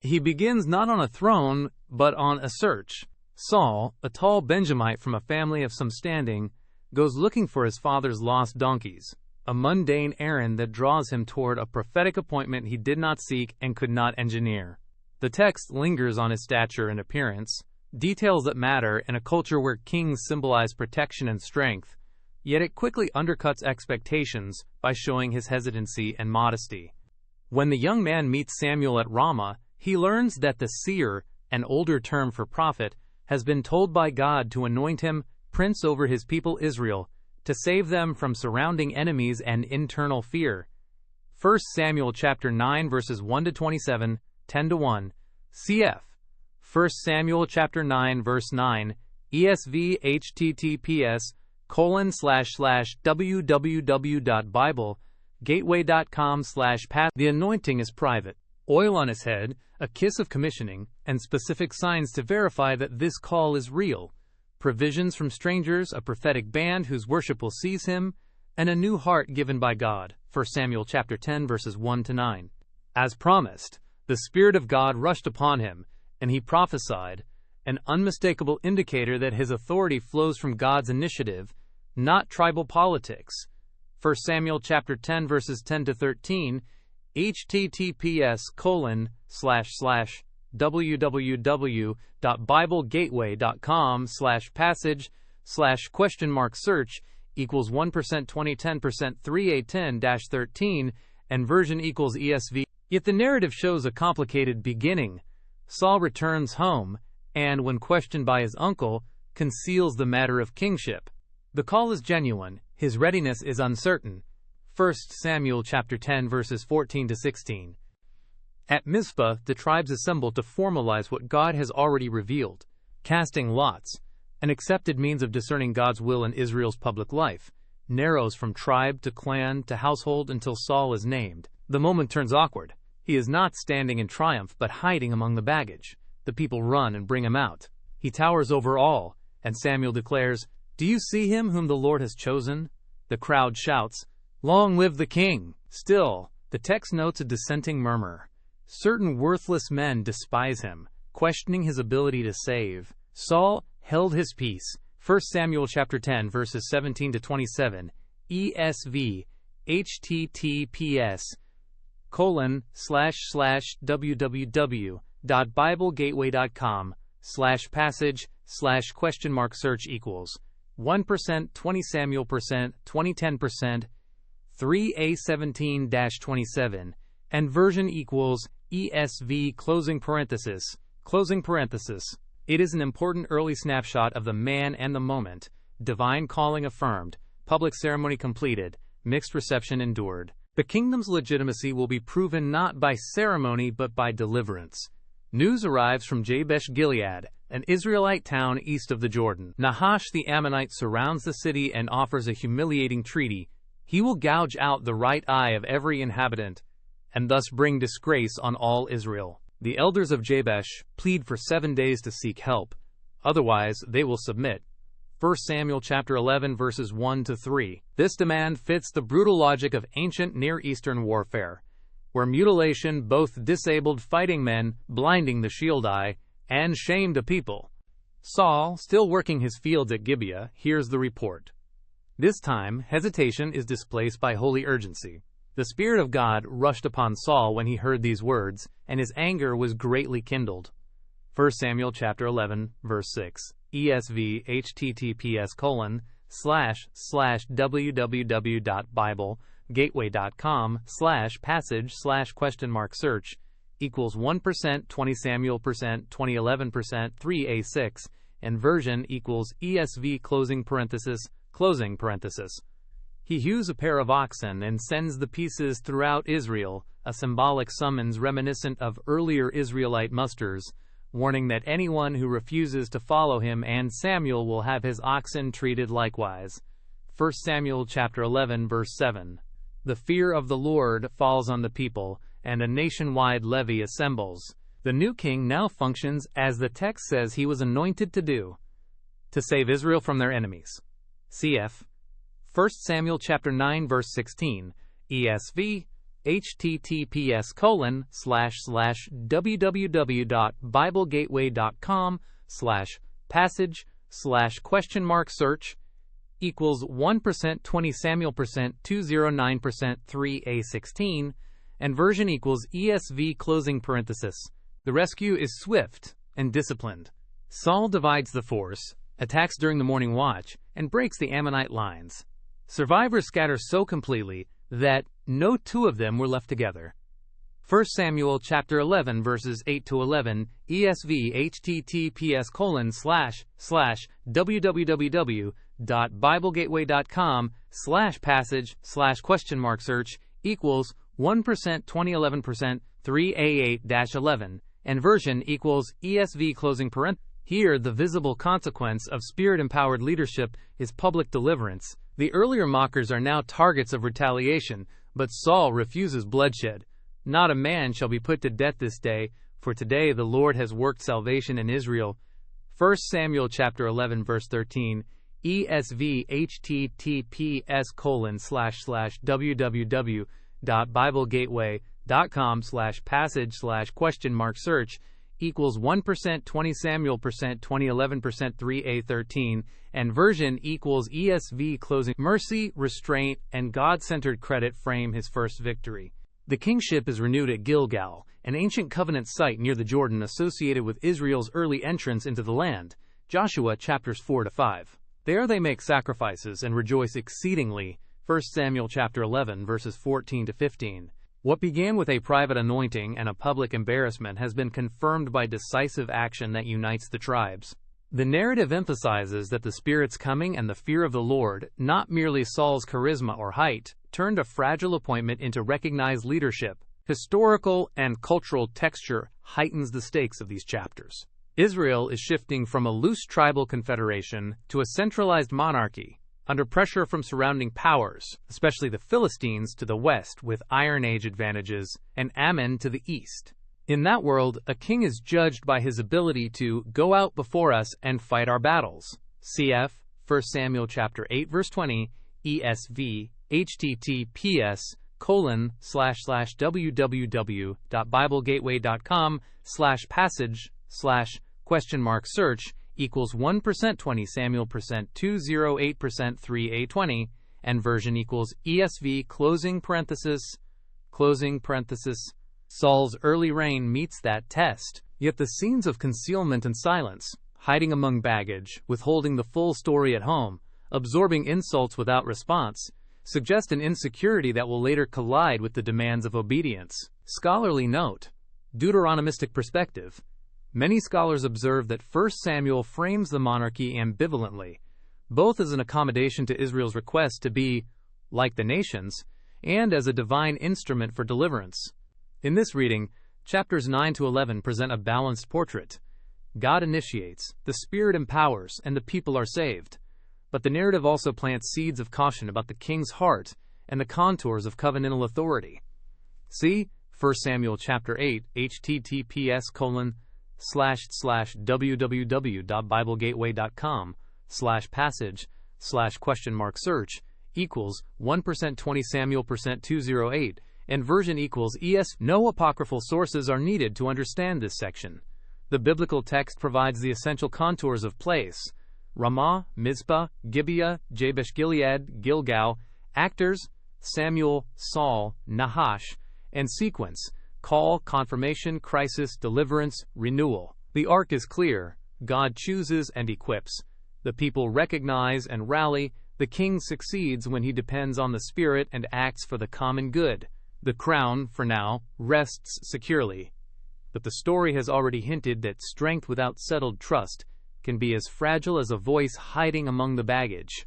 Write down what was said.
He begins not on a throne, but on a search. Saul, a tall Benjamite from a family of some standing, goes looking for his father's lost donkeys, a mundane errand that draws him toward a prophetic appointment he did not seek and could not engineer. The text lingers on his stature and appearance, details that matter in a culture where kings symbolize protection and strength, yet it quickly undercuts expectations by showing his hesitancy and modesty. When the young man meets Samuel at Ramah, he learns that the seer, an older term for prophet, has been told by God to anoint him prince over his people Israel, to save them from surrounding enemies and internal fear. 1 Samuel chapter 9 verses 1 to 27, 10 to 1. Cf. 1 Samuel chapter 9 verse 9, ESV https://www.biblegateway.com/path. The anointing is private. Oil on his head, a kiss of commissioning, and specific signs to verify that this call is real. Provisions from strangers, a prophetic band whose worship will seize him, and a new heart given by God. 1 Samuel chapter 10 verses 1 to 9. As promised, the Spirit of God rushed upon him, and he prophesied, an unmistakable indicator that his authority flows from God's initiative, not tribal politics. 1 Samuel chapter 10 verses 10 to 13, https://www.biblegateway.com/passage/?search equals 1% 2010% 3810-13 and version equals ESV. Yet the narrative shows a complicated beginning. Saul returns home and, when questioned by his uncle, conceals the matter of kingship. The call is genuine, his readiness is uncertain. 1 Samuel chapter 10 verses 14 to 16. At Mizpah, the tribes assemble to formalize what God has already revealed. Casting lots, an accepted means of discerning God's will in Israel's public life, narrows from tribe to clan to household until Saul is named. The moment turns awkward. He is not standing in triumph but hiding among the baggage. The people run and bring him out. He towers over all, and Samuel declares, "Do you see him whom the Lord has chosen?" The crowd shouts, "Long live the king!" Still, the text notes a dissenting murmur. Certain worthless men despise him, questioning his ability to save. Saul held his peace. 1 Samuel chapter 10 verses 17 to 27. ESV https://www.biblegateway.com/passage/?search equals 1% 20 Samuel% 2010% 3a17-27 and version equals ESV closing parenthesis. It is an important early snapshot of the man and the moment. Divine calling affirmed, public ceremony completed, mixed reception endured. The kingdom's legitimacy will be proven not by ceremony but by deliverance. News arrives from Jabesh Gilead, an Israelite town east of the Jordan. Nahash the Ammonite surrounds the city and offers a humiliating treaty. He will gouge out the right eye of every inhabitant, and thus bring disgrace on all Israel. The elders of Jabesh plead for 7 days to seek help, otherwise they will submit. 1 Samuel chapter 11 verses 1 to 3. This demand fits the brutal logic of ancient Near Eastern warfare, where mutilation both disabled fighting men, blinding the shield eye, and shamed a people. Saul, still working his fields at Gibeah, hears the report. This time, hesitation is displaced by holy urgency. The Spirit of God rushed upon Saul when he heard these words, and his anger was greatly kindled. 1 Samuel chapter 11, verse 6. ESV https://www.biblegateway.com/passage/?search equals 1% 20 Samuel% 2011% 3a6 and version equals ESV closing parenthesis. He hews a pair of oxen and sends the pieces throughout Israel, a symbolic summons reminiscent of earlier Israelite musters, warning that anyone who refuses to follow him and Samuel will have his oxen treated likewise. 1 Samuel chapter 11 verse 7. The fear of the Lord falls on the people, and a nationwide levy assembles. The new king now functions as the text says he was anointed to do, to save Israel from their enemies. Cf. 1 Samuel chapter 9 verse 16, ESV https://www.biblegateway.com/passage/?search equals 1% 20 Samuel 209% 3a16 and version equals ESV closing parenthesis. The rescue is swift and disciplined. Saul divides the force, attacks during the morning watch, and breaks the Ammonite lines. Survivors scatter so completely that no two of them were left together. 1 Samuel chapter 11 verses 8 to 11 ESV https://www.biblegateway.com/passage/?search equals 1% 2011% 3a8-11 and version equals ESV closing parenthesis. Here, the visible consequence of spirit-empowered leadership is public deliverance. The earlier mockers are now targets of retaliation, but Saul refuses bloodshed. Not a man shall be put to death this day, for today the Lord has worked salvation in Israel. 1 Samuel chapter 11 verse 13 ESV https://www.biblegateway.com/passage/?search equals 1% 20 Samuel 2011% 3a13 and version equals ESV closing. Mercy, restraint, and God-centered credit frame his first victory. The kingship is renewed at Gilgal, an ancient covenant site near the Jordan associated with Israel's early entrance into the land. Joshua chapters 4 to 5. There they make sacrifices and rejoice exceedingly. 1 Samuel chapter 11 verses 14 to 15. What began with a private anointing and a public embarrassment has been confirmed by decisive action that unites the tribes. The narrative emphasizes that the Spirit's coming and the fear of the Lord, not merely Saul's charisma or height, turned a fragile appointment into recognized leadership. Historical and cultural texture heightens the stakes of these chapters. Israel is shifting from a loose tribal confederation to a centralized monarchy, under pressure from surrounding powers, especially the Philistines to the west with Iron Age advantages, and Ammon to the east. In that world, a king is judged by his ability to go out before us and fight our battles. Cf. 1 Samuel chapter 8 verse 20, ESV, https://www.biblegateway.com/passage/?search equals 1% 20 Samuel 208% 3a20 and version equals ESV closing parenthesis. Saul's early reign meets that test, yet the scenes of concealment and silence, hiding among baggage, withholding the full story at home, absorbing insults without response, suggest an insecurity that will later collide with the demands of obedience. Scholarly note: Deuteronomistic perspective. Many scholars observe that 1 Samuel frames the monarchy ambivalently, both as an accommodation to Israel's request to be like the nations, and as a divine instrument for deliverance. In this reading, chapters 9 to 11 present a balanced portrait. God initiates, the Spirit empowers, and the people are saved. But the narrative also plants seeds of caution about the king's heart and the contours of covenantal authority. See 1 Samuel chapter 8, https://www.biblegateway.com/passage/?search equals 1% 20 Samuel 208 and version equals ES. No apocryphal sources are needed to understand this section. The biblical text provides the essential contours of place: Ramah, Mizpah, Gibeah, Jabesh Gilead, Gilgal, actors, Samuel, Saul, Nahash, and sequence: call, confirmation, crisis, deliverance, renewal. The arc is clear. God chooses and equips. The people recognize and rally. The king succeeds when he depends on the Spirit and acts for the common good. The crown, for now, rests securely. But the story has already hinted that strength without settled trust can be as fragile as a voice hiding among the baggage.